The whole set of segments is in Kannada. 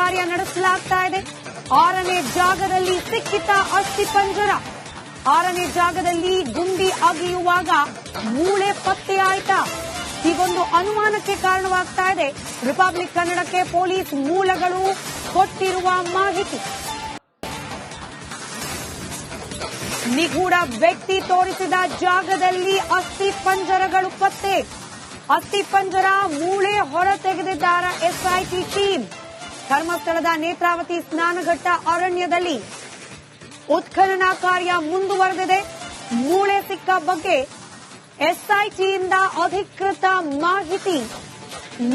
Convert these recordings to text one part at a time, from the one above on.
ಕಾರ್ಯ ನಡೆಸಲಾಗ್ತಾ ಇದೆ. 6ನೇ ಜಾಗದಲ್ಲಿ ಸಿಕ್ಕಿತ ಅಸ್ಥಿಪಂಜರ. 6ನೇ ಜಾಗದಲ್ಲಿ ಗುಂಡಿ ಅಗೆಯುವಾಗ ಮೂಳೆ ಪತ್ತೆಯಾಯ್ತಾ? ಹೀಗೊಂದು ಅನುಮಾನಕ್ಕೆ ಕಾರಣವಾಗ್ತಾ ಇದೆ. ರಿಪಬ್ಲಿಕ್ ಕನ್ನಡಕ್ಕೆ ಪೊಲೀಸ್ ಮೂಲಗಳು ಕೊಟ್ಟಿರುವ ಮಾಹಿತಿ. ನಿಗೂಢ ವ್ಯಕ್ತಿ ತೋರಿಸಿದ ಜಾಗದಲ್ಲಿ ಅಸ್ಥಿಪಂಜರಗಳು ಪತ್ತೆ. ಅಸ್ಥಿಪಂಜರ ಮೂಳೆ ಹೊರ ತೆಗೆದಿದ್ದಾರೆ ಎಸ್ಐಟಿ ಟೀಮ್. ಧರ್ಮಸ್ಥಳದ ನೇತ್ರಾವತಿ ಸ್ನಾನಘಟ್ಟ ಅರಣ್ಯದಲ್ಲಿ ಉತ್ಖನನ ಕಾರ್ಯ ಮುಂದುವರೆದಿದೆ. ಮೂಳೆ ಸಿಕ್ಕ ಬಗ್ಗೆ ಎಸ್ಐಟಿಯಿಂದ ಅಧಿಕೃತ ಮಾಹಿತಿ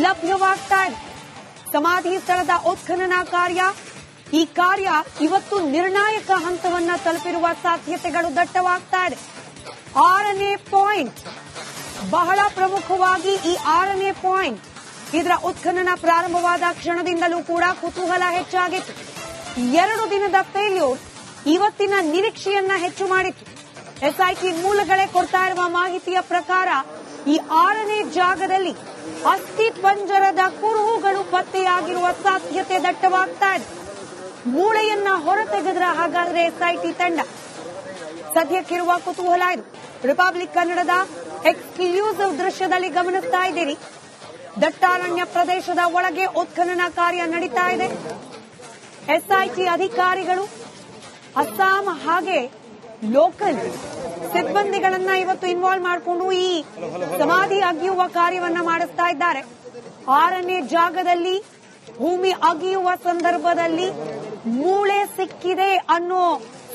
ಲಭ್ಯವಾಗ್ತಾ ಇದೆ. ಸಮಾಧಿ ಸ್ಥಳದ ಉತ್ಖನನ ಕಾರ್ಯ, ಈ ಕಾರ್ಯ ಇವತ್ತು ನಿರ್ಣಾಯಕ ಹಂತವನ್ನ ತಲುಪಿರುವ ಸಾಧ್ಯತೆಗಳು ದಟ್ಟವಾಗ್ತಾ ಇದೆ. 6ನೇ ಪಾಯಿಂಟ್ ಬಹಳ ಪ್ರಮುಖವಾಗಿ, ಈ 6ನೇ ಪಾಯಿಂಟ್ ಇದರ ಉತ್ಖನನ ಪ್ರಾರಂಭವಾದ ಕ್ಷಣದಿಂದಲೂ ಕೂಡ ಕುತೂಹಲ ಹೆಚ್ಚಾಗಿತ್ತು. 2 ದಿನದ ಫೇಲ್ಯೂರ್ ಇವತ್ತಿನ ನಿರೀಕ್ಷೆಯನ್ನ ಹೆಚ್ಚು ಮಾಡಿತ್ತು. ಎಸ್ಐಟಿ ಮೂಲಗಳೇ ಕೊಡ್ತಾ ಇರುವ ಮಾಹಿತಿಯ ಪ್ರಕಾರ ಈ 6ನೇ ಜಾಗದಲ್ಲಿ ಅಸ್ಥಿಪಂಜರದ ಕುರುಹುಗಳು ಪತ್ತೆಯಾಗಿರುವ ಸಾಧ್ಯತೆ ದಟ್ಟವಾಗ್ತಾ ಇದೆ. ಮೂಳೆಯನ್ನ ಹೊರತೆಗೆದ್ರ ಹಾಗಾದ್ರೆ ಎಸ್ಐಟಿ ತಂಡ? ಸದ್ಯಕ್ಕಿರುವ ಕುತೂಹಲ ಇದು. ರಿಪಬ್ಲಿಕ್ ಕನ್ನಡದ ಎಕ್ಸ್ಕ್ಲೂಸಿವ್ ದೃಶ್ಯದಲ್ಲಿ ಗಮನಿಸ್ತಾ ಇದ್ದೀರಿ. ದಟ್ಟಾರಣ್ಯ ಪ್ರದೇಶದ ಒಳಗೆ ಉತ್ಖನನ ಕಾರ್ಯ ನಡೀತಾ ಇದೆ. ಎಸ್ಐಟಿ ಅಧಿಕಾರಿಗಳು, ಅಸ್ಸಾಂ ಹಾಗೆ ಲೋಕಲ್ ಸಿಬ್ಬಂದಿಗಳನ್ನ ಇವತ್ತು ಇನ್ವಾಲ್ವ್ ಮಾಡಿಕೊಂಡು ಈ ಸಮಾಧಿ ಅಗೆಯುವ ಕಾರ್ಯವನ್ನ ಮಾಡಿಸ್ತಾ ಇದ್ದಾರೆ. 6ನೇ ಜಾಗದಲ್ಲಿ ಭೂಮಿ ಅಗೆಯುವ ಸಂದರ್ಭದಲ್ಲಿ ಮೂಳೆ ಸಿಕ್ಕಿದೆ ಅನ್ನೋ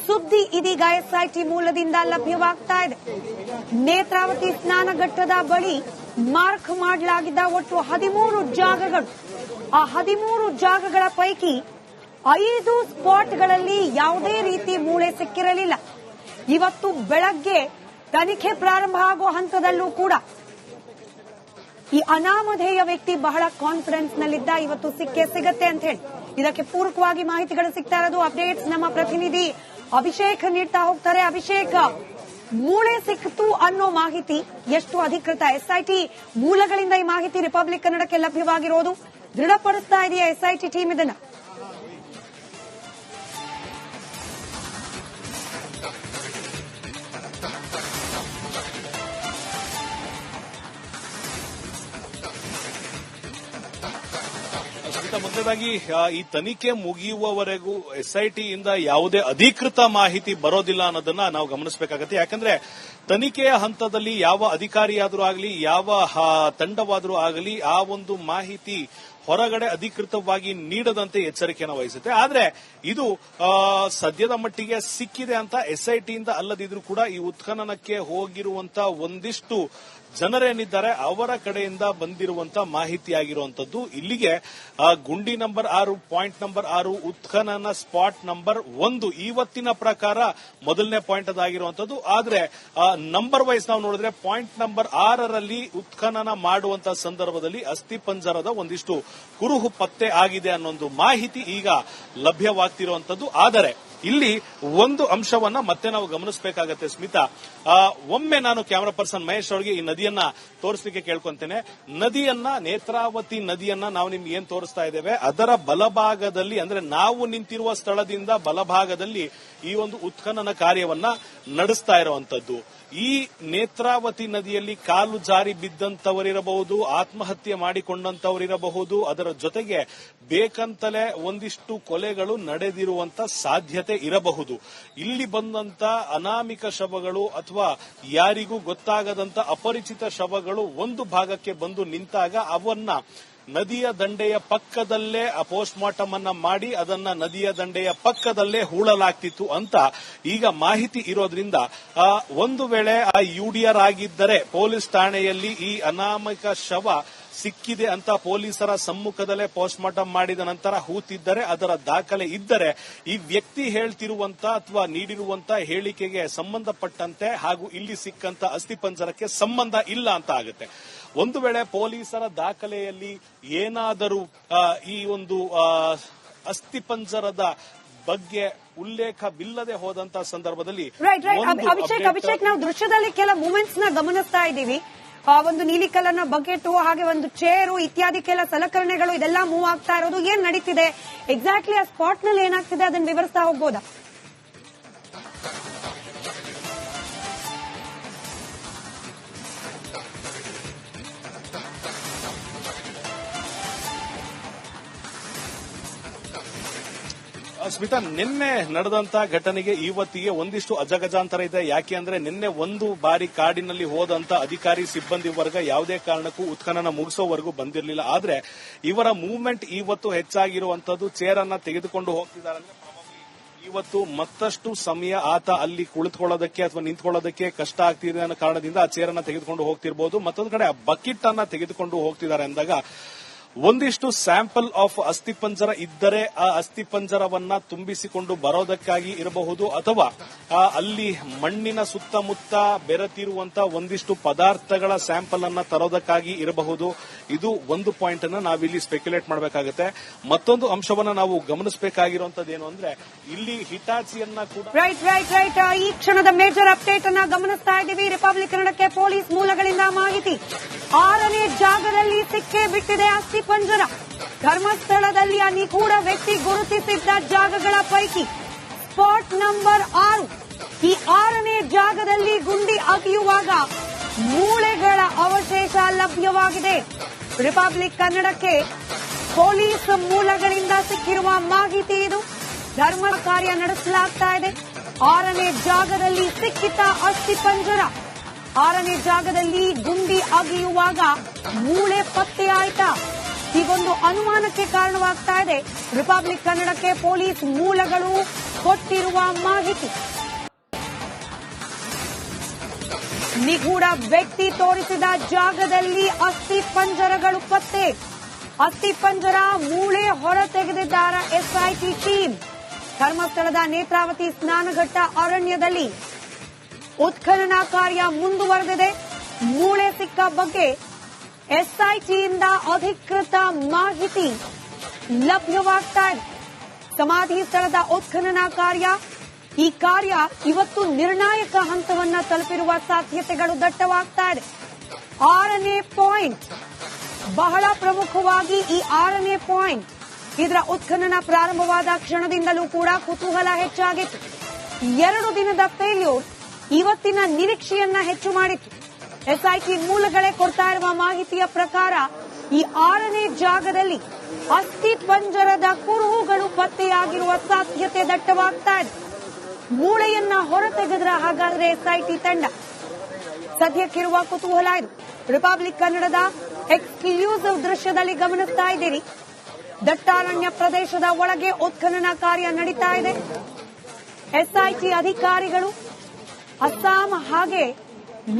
ಸುದ್ದಿ ಇದೀಗ ಎಸ್ಐಟಿ ಮೂಲದಿಂದ ಲಭ್ಯವಾಗ್ತಾ ಇದೆ. ನೇತ್ರಾವತಿ ಸ್ನಾನಘಟ್ಟದ ಬಳಿ ಮಾರ್ಕ್ ಮಾಡಲಾಗಿದ್ದ ಒಟ್ಟು 13 ಜಾಗಗಳು. ಆ 13 ಜಾಗಗಳ ಪೈಕಿ 5 ಸ್ಪಾಟ್ಗಳಲ್ಲಿ ಯಾವುದೇ ರೀತಿ ಮೂಳೆ ಸಿಕ್ಕಿರಲಿಲ್ಲ. ಇವತ್ತು ಬೆಳಗ್ಗೆ ತನಿಖೆ ಪ್ರಾರಂಭ ಆಗುವ ಹಂತದಲ್ಲೂ ಕೂಡ ಈ ಅನಾಮಧೇಯ ವ್ಯಕ್ತಿ ಬಹಳ ಕಾನ್ಫಿಡೆನ್ಸ್ ನಲ್ಲಿದ್ದ, ಇವತ್ತು ಸಿಕ್ಕೇ ಸಿಗತ್ತೆ ಅಂತ ಹೇಳಿ. ಇದಕ್ಕೆ ಪೂರಕವಾಗಿ ಮಾಹಿತಿಗಳು ಸಿಗ್ತಾ ಇರೋದು. ಅಪ್ಡೇಟ್ಸ್ ನಮ್ಮ ಪ್ರತಿನಿಧಿ ಅಭಿಷೇಕ್ ನೀಡ್ತಾ ಹೋಗ್ತಾರೆ. ಅಭಿಷೇಕ್, ಮೂಳೆ ಸಿಕ್ತು ಅನ್ನೋ ಮಾಹಿತಿ ಎಷ್ಟು ಅಧಿಕೃತ? ಎಸ್ಐಟಿ ಮೂಲಗಳಿಂದ ಈ ಮಾಹಿತಿ ರಿಪಬ್ಲಿಕ್ ಕನ್ನಡಕ್ಕೆ ಲಭ್ಯವಾಗಿರೋದು ದೃಢಪಡಿಸ್ತಾ ಇದೆಯಾ ಎಸ್ಐಟಿ ಟೀಮ್ ಇದನ್ನ? ಮೊದಲದಾಗಿ ಈ ತನಿಖೆ ಮುಗಿಯುವವರೆಗೂ ಎಸ್ಐಟಿಯಿಂದ ಯಾವುದೇ ಅಧಿಕೃತ ಮಾಹಿತಿ ಬರೋದಿಲ್ಲ ಅನ್ನೋದನ್ನ ನಾವು ಗಮನಿಸಬೇಕಾಗುತ್ತೆ. ಯಾಕಂದ್ರೆ ತನಿಖೆಯ ಹಂತದಲ್ಲಿ ಯಾವ ಅಧಿಕಾರಿಯಾದರೂ ಆಗಲಿ, ಯಾವ ತಂಡವಾದರೂ ಆಗಲಿ, ಆ ಒಂದು ಮಾಹಿತಿ ಹೊರಗಡೆ ಅಧಿಕೃತವಾಗಿ ನೀಡದಂತೆ ಎಚ್ಚರಿಕೆಯನ್ನು ವಹಿಸುತ್ತೆ. ಆದ್ರೆ ಇದು ಸದ್ಯದ ಮಟ್ಟಿಗೆ ಸಿಕ್ಕಿದೆ ಅಂತ ಎಸ್ಐಟಿಯಿಂದ ಅಲ್ಲದಿದ್ರೂ ಕೂಡ ಈ ಉತ್ಖನನಕ್ಕೆ ಹೋಗಿರುವಂತ ಒಂದಿಷ್ಟು ಜನರೇನಿದ್ದಾರೆ ಅವರ ಕಡೆಯಿಂದ ಬಂದಿರುವಂತ ಮಾಹಿತಿಯಾಗಿರುವಂತದ್ದು. ಇಲ್ಲಿಗೆ ಗುಂಡಿ ನಂಬರ್ 6, ಪಾಯಿಂಟ್ ನಂಬರ್ 6, ಉತ್ಖನನ ಸ್ಪಾಟ್ ನಂಬರ್ 1 ಇವತ್ತಿನ ಪ್ರಕಾರ ಮೊದಲನೇ ಪಾಯಿಂಟ್ ಅದಾಗಿರುವಂತದ್ದು. ಆದ್ರೆ ನಂಬರ್ ವೈಸ್ ನಾವು ನೋಡಿದ್ರೆ ಪಾಯಿಂಟ್ ನಂಬರ್ 6ರಲ್ಲಿ ಉತ್ಖನನ ಮಾಡುವಂತ ಸಂದರ್ಭದಲ್ಲಿ ಅಸ್ಥಿಪಂಜರದ ಒಂದಿಷ್ಟು ಕುರುಹು ಪತ್ತೆ ಆಗಿದೆ ಅನ್ನೋ ಮಾಹಿತಿ ಈಗ ಲಭ್ಯವಾಗ್ತಿರುವಂತದ್ದು. ಆದರೆ ಇಲ್ಲಿ ಒಂದು ಅಂಶವನ್ನ ಮತ್ತೆ ನಾವು ಗಮನಿಸಬೇಕಾಗತ್ತೆ ಸ್ಮಿತಾ. ಒಮ್ಮೆ ನಾನು ಕ್ಯಾಮರಾ ಪರ್ಸನ್ ಮಹೇಶ್ ಅವರಿಗೆ ಈ ನದಿಯನ್ನ ತೋರಿಸಲಿಕ್ಕೆ ಕೇಳ್ಕೊಂತೇನೆ. ನೇತ್ರಾವತಿ ನದಿಯನ್ನ ನಾವು ನಿಮ್ಗೆ ಏನ್ ತೋರಿಸ್ತಾ ಇದ್ದೇವೆ, ಅದರ ಬಲಭಾಗದಲ್ಲಿ ಅಂದ್ರೆ ನಾವು ನಿಂತಿರುವ ಸ್ಥಳದಿಂದ ಬಲಭಾಗದಲ್ಲಿ ಈ ಒಂದು ಉತ್ಖನನ ಕಾರ್ಯವನ್ನ ನಡೆಸ್ತಾ ಇರುವಂತದ್ದು. ಈ ನೇತ್ರಾವತಿ ನದಿಯಲ್ಲಿ ಕಾಲು ಜಾರಿ ಬಿದ್ದಂತವರಿರಬಹುದು, ಆತ್ಮಹತ್ಯೆ ಮಾಡಿಕೊಂಡಂತವರಿರಬಹುದು, ಅದರ ಜೊತೆಗೆ ಬೇಕಂತಲೇ ಒಂದಿಷ್ಟು ಕೊಲೆಗಳು ನಡೆದಿರುವಂತ ಸಾಧ್ಯತೆ ಇರಬಹುದು. ಇಲ್ಲಿ ಬಂದಂತ ಅನಾಮಿಕ ಶವಗಳು ಅಥವಾ ಯಾರಿಗೂ ಗೊತ್ತಾಗದಂತ ಅಪರಿಚಿತ ಶವಗಳು ಒಂದು ಭಾಗಕ್ಕೆ ಬಂದು ನಿಂತಾಗ ಅವನ್ನ ನದಿಯ ದಂಡೆಯ ಪಕ್ಕದಲ್ಲೇ ಪೋಸ್ಟ್ ಮಾರ್ಟಮ್ ಅನ್ನ ಮಾಡಿ ಅದನ್ನ ನದಿಯ ದಂಡೆಯ ಪಕ್ಕದಲ್ಲೇ ಹೂಳಲಾಗ್ತಿತ್ತು ಅಂತ ಈಗ ಮಾಹಿತಿ ಇರೋದ್ರಿಂದ ಒಂದು ವೇಳೆ ಆ ಯುಡಿಆರ್ ಆಗಿದ್ದರೆ ಪೊಲೀಸ್ ಠಾಣೆಯಲ್ಲಿ ಈ ಅನಾಮಿಕ ಶವ ಸಿಕ್ಕಿದೆ ಅಂತ ಪೊಲೀಸರ ಸಮ್ಮುಖದಲ್ಲೇ ಪೋಸ್ಟ್ ಮಾರ್ಟಮ್ ಮಾಡಿದ ನಂತರ ಹೂತಿದ್ದರೆ, ಅದರ ದಾಖಲೆ ಇದ್ದರೆ ಈ ವ್ಯಕ್ತಿ ಹೇಳ್ತಿರುವಂತ ಅಥವಾ ನೀಡಿರುವಂತ ಹೇಳಿಕೆಗೆ ಸಂಬಂಧಪಟ್ಟಂತೆ ಹಾಗೂ ಇಲ್ಲಿ ಸಿಕ್ಕಂತ ಅಸ್ಥಿಪಂಜರಕ್ಕೆ ಸಂಬಂಧ ಇಲ್ಲ ಅಂತ ಆಗುತ್ತೆ. ಒಂದು ವೇಳೆ ಪೊಲೀಸರ ದಾಖಲೆಯಲ್ಲಿ ಏನಾದರೂ ಈ ಒಂದು ಅಸ್ಥಿಪಂಜರದ ಬಗ್ಗೆ ಉಲ್ಲೇಖವಿಲ್ಲದೆ ಹೋದಂತ ಸಂದರ್ಭದಲ್ಲಿ ಅಭಿಷೇಕ್, ನಾವು ದೃಶ್ಯದಲ್ಲಿ ಕೆಲ ಮೂಮೆಂಟ್ಸ್ ನ ಗಮನಿಸ್ತಾ ಇದ್ದೀವಿ. ಒಂದು ನೀಲಿ ಕಲರ್ನ ಬಕೆಟ್ ಹಾಗೆ ಒಂದು ಚೇರು ಇತ್ಯಾದಿ ಕೆಲ ಸಲಕರಣೆಗಳು ಇದೆಲ್ಲ ಮೂವ್ ಆಗ್ತಾ ಇರೋದು ಏನ್ ನಡೀತಿದೆ, ಎಕ್ಸಾಕ್ಟ್ಲಿ ಆ ಸ್ಪಾಟ್ ನಲ್ಲಿ ಏನಾಗ್ತಿದೆ ಅದನ್ನ ವಿವರಿಸ್ತಾ ಹೋಗ್ಬೋದಾ? ಸ್ಮಿತಾ, ನಿನ್ನೆ ನಡೆದಂತ ಘಟನೆಗೆ ಇವತ್ತಿಗೆ ಒಂದಿಷ್ಟು ಅಜಗಜಾಂತರ ಇದೆ. ಯಾಕೆ ಅಂದ್ರೆ ನಿನ್ನೆ ಒಂದು ಬಾರಿ ಕಾಡಿನಲ್ಲಿ ಹೋದಂತ ಅಧಿಕಾರಿ ಸಿಬ್ಬಂದಿ ವರ್ಗ ಯಾವುದೇ ಕಾರಣಕ್ಕೂ ಉತ್ಖನನ ಮುಗಿಸೋವರೆಗೂ ಬಂದಿರಲಿಲ್ಲ. ಆದ್ರೆ ಇವರ ಮೂವ್ಮೆಂಟ್ ಇವತ್ತು ಹೆಚ್ಚಾಗಿರುವಂತದ್ದು ಚೇರ್ ಅನ್ನ ತೆಗೆದುಕೊಂಡು ಹೋಗ್ತಿದ್ದಾರೆ. ಇವತ್ತು ಮತ್ತಷ್ಟು ಸಮಯ ಆತ ಅಲ್ಲಿ ಕುಳಿತುಕೊಳ್ಳೋದಕ್ಕೆ ಅಥವಾ ನಿಂತ್ಕೊಳ್ಳೋದಕ್ಕೆ ಕಷ್ಟ ಆಗ್ತಿದೆ ಅನ್ನೋ ಕಾರಣದಿಂದ ಆ ಚೇರ್ ಅನ್ನ ತೆಗೆದುಕೊಂಡು ಹೋಗ್ತಿರಬಹುದು. ಮತ್ತೊಂದು ಕಡೆ ಆ ಬಕೆಟ್ ಅನ್ನ ತೆಗೆದುಕೊಂಡು ಹೋಗ್ತಿದ್ದಾರೆ ಅಂದಾಗ ಒಂದಿಷ್ಟು ಸ್ಯಾಂಪಲ್ ಆಫ್ ಅಸ್ಥಿಪಂಜರ ಇದ್ದರೆ ಆ ಅಸ್ಥಿಪಂಜರವನ್ನ ತುಂಬಿಸಿಕೊಂಡು ಬರೋದಕ್ಕಾಗಿ ಇರಬಹುದು, ಅಥವಾ ಅಲ್ಲಿ ಮಣ್ಣಿನ ಸುತ್ತಮುತ್ತ ಬೆರೆತಿರುವಂತ ಒಂದಿಷ್ಟು ಪದಾರ್ಥಗಳ ಸ್ಯಾಂಪಲ್ ಅನ್ನ ತರೋದಕ್ಕಾಗಿ ಇರಬಹುದು. ಇದು ಒಂದು ಪಾಯಿಂಟ್ ಅನ್ನ ನಾವಿಲ್ಲಿ ಸ್ಪೆಕ್ಯುಲೇಟ್ ಮಾಡಬೇಕಾಗುತ್ತೆ. ಮತ್ತೊಂದು ಅಂಶವನ್ನ ನಾವು ಗಮನಿಸಬೇಕಾಗಿರುವಂತದ್ದು ಏನು ಅಂದ್ರೆ ಇಲ್ಲಿ ಹಿಟಾಚಿಯನ್ನ ಕೂಡ ರೈಟ್ ಈ ಕ್ಷಣದ ಮೇಜರ್ ಅಪ್ಡೇಟ್ ಅನ್ನ ಗಮನಿಸ್ತಾ ಇದ್ದೀವಿ. ರಿಪಬ್ಲಿಕ್ ಕನ್ನಡಕ್ಕೆ ಪೊಲೀಸ್ ಮೂಲಗಳಿಂದ ಮಾಹಿತಿ. 6ನೇ ಜಾಗದಲ್ಲಿ ಸಿಕ್ಕೇ ಬಿಟ್ಟಿದೆ ಅಸ್ಥಿಪಂಜರ. ಧರ್ಮಸ್ಥಳದಲ್ಲಿ ಆ ನಿಗೂಢ ವ್ಯಕ್ತಿ ಗುರುತಿಸಿದ್ದ ಜಾಗಗಳ ಪೈಕಿ ಸ್ಪಾಟ್ ನಂಬರ್ 6. ಈ 6ನೇ ಜಾಗದಲ್ಲಿ ಗುಂಡಿ ಅಗೆಯುವಾಗ ಮೂಳೆಗಳ ಅವಶೇಷ ಲಭ್ಯವಾಗಿದೆ. ರಿಪಬ್ಲಿಕ್ ಕನ್ನಡಕ್ಕೆ ಪೊಲೀಸ್ ಮೂಲಗಳಿಂದ ಸಿಕ್ಕಿರುವ ಮಾಹಿತಿ ಇದು. ಧರ್ಮ ಕಾರ್ಯ ನಡೆಸಲಾಗ್ತಾ ಇದೆ. 6ನೇ ಜಾಗದಲ್ಲಿ ಸಿಕ್ಕಿತ ಅಸ್ಥಿಪಂಜರ. 6ನೇ ಜಾಗದಲ್ಲಿ ಗುಂಡಿ ಅಗೆಯುವಾಗ ಮೂಳೆ ಪತ್ತೆಯಾಯ್ತಾ? ಹೀಗೊಂದು ಅನುಮಾನಕ್ಕೆ ಕಾರಣವಾಗ್ತಾ ಇದೆ. ರಿಪಬ್ಲಿಕ್ ಕನ್ನಡಕ್ಕೆ ಪೊಲೀಸ್ ಮೂಲಗಳು ಕೊಟ್ಟಿರುವ ಮಾಹಿತಿ. ನಿಗೂಢ ವ್ಯಕ್ತಿ ತೋರಿಸಿದ ಜಾಗದಲ್ಲಿ ಅಸ್ಥಿಪಂಜರಗಳು ಪತ್ತೆ. ಅಸ್ಥಿಪಂಜರ ಮೂಳೆ ಹೊರ ತೆಗೆದಿದ್ದಾರೆ ಎಸ್ಐಟಿ ಟೀಮ್. ಧರ್ಮಸ್ಥಳದ ನೇತ್ರಾವತಿ ಸ್ನಾನಘಟ್ಟ ಅರಣ್ಯದಲ್ಲಿ ಉತ್ಖನನ ಕಾರ್ಯ ಮುಂದುವರೆದಿದೆ. ಮೂಳೆ ಸಿಕ್ಕ ಬಗ್ಗೆ ಎಸ್ಐಟಿಯಿಂದ ಅಧಿಕೃತ ಮಾಹಿತಿ ಲಭ್ಯವಾಗ್ತಾ ಇದೆ. ಸಮಾಧಿ ಸ್ಥಳದ ಉತ್ಖನನ ಕಾರ್ಯ, ಈ ಕಾರ್ಯ ಇವತ್ತು ನಿರ್ಣಾಯಕ ಹಂತವನ್ನ ತಲುಪಿರುವ ಸಾಧ್ಯತೆಗಳು ದಟ್ಟವಾಗ್ತಾ ಇದೆ. 6ನೇ ಪಾಯಿಂಟ್ ಬಹಳ ಪ್ರಮುಖವಾಗಿ ಈ 6ನೇ ಪಾಯಿಂಟ್ ಇದರ ಉತ್ಖನನ ಪ್ರಾರಂಭವಾದ ಕ್ಷಣದಿಂದಲೂ ಕೂಡ ಕುತೂಹಲ ಹೆಚ್ಚಾಗಿತ್ತು. 2 ದಿನದ ಫೇಲ್ಯೂರ್ ಇವತ್ತಿನ ನಿರೀಕ್ಷೆಯನ್ನ ಹೆಚ್ಚು ಮಾಡಿತ್ತು. ಎಸ್ಐಟಿ ಮೂಲಗಳೇ ಕೊಡ್ತಾ ಇರುವ ಮಾಹಿತಿಯ ಪ್ರಕಾರ ಈ 6ನೇ ಜಾಗದಲ್ಲಿ ಅಸ್ಥಿಪಂಜರದ ಕುರುಹುಗಳು ಪತ್ತೆಯಾಗಿರುವ ಸಾಧ್ಯತೆ ದಟ್ಟವಾಗ್ತಾ ಇದೆ. ಮೂಳೆಯನ್ನ ಹೊರತೆಗೆದ್ರ ಹಾಗಾದ್ರೆ ಎಸ್ಐಟಿ ತಂಡ, ಸದ್ಯಕ್ಕಿರುವ ಕುತೂಹಲ ಇದು. ರಿಪಬ್ಲಿಕ್ ಕನ್ನಡದ ಎಕ್ಸ್ಕ್ಲೂಸಿವ್ ದೃಶ್ಯದಲ್ಲಿ ಗಮನಿಸ್ತಾ ಇದ್ದೀರಿ. ದಟ್ಟಾರಣ್ಯ ಪ್ರದೇಶದ ಒಳಗೆ ಉತ್ಖನನ ಕಾರ್ಯ ನಡೀತಾ ಇದೆ. ಎಸ್ಐಟಿ ಅಧಿಕಾರಿಗಳು, ಅಸ್ಸಾಂ ಹಾಗೆ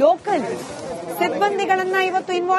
ಲೋಕಲ್ ಸಿಬ್ಬಂದಿಗಳನ್ನ ಇವತ್ತು ಇನ್ವಾಲ್ವ್